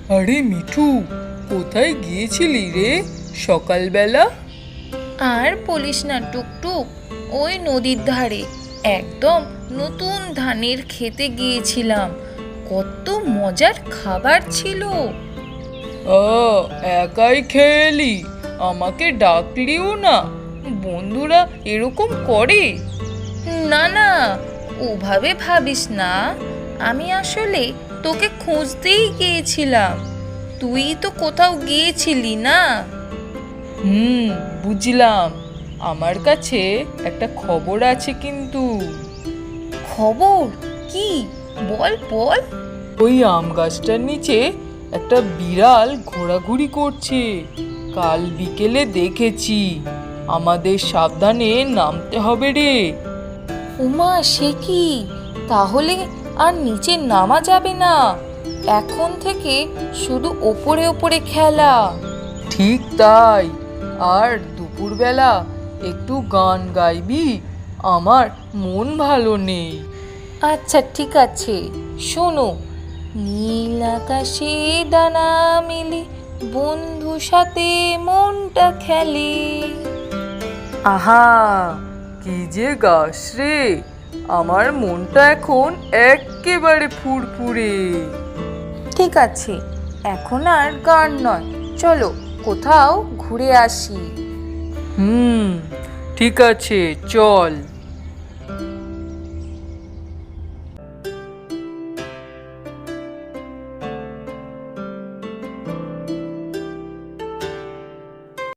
আরে মিঠু, কোথায় গিয়েছিলি রে সকালবেলা? আর বলিস না টুকটুক, ওই নদীর ধারে একদম নতুন ধানের খেতে গিয়েছিলাম। কত মজার খাবার ছিল। একাই খেলি, আমাকে ডাকলিও না? বন্ধুরা এরকম করে? না না, ওভাবে ভাবিস না। আমি আসলে তোকে খুঁজতেই গিয়েছিলাম। তুই তো কোথাও গিয়েছিলি না। বুঝলাম। আমার কাছে একটা খবর আছে কিন্তু। খবর কি? বল বল। ওই আম গাছটার নিচে একটা বিড়াল ঘোরাঘুরি করছে। কাল বিকেলে দেখেছি। আমাদের সাবধানে নামতে হবে রে। উমা, সে কি? তাহলে আর নিচে নামা যাবে না। এখন থেকে শুধু ওপরে ওপরে খেলা। ঠিক তাই। আর দুপুরবেলা একটু গান গাইবি? আমার মন ভালো নেই। আচ্ছা ঠিক আছে, শোনো। নীল আকাশে ডানা মেলে, বন্ধু সাথে মনটা খেলে। আহা, কি যে গাস রে! আমার মনটা এখন একেবারে ফুরফুরে। ঠিক আছে, এখন আর গান নয়, চলো কোথাও ঘুরে আসি। ঠিক আছে, চল।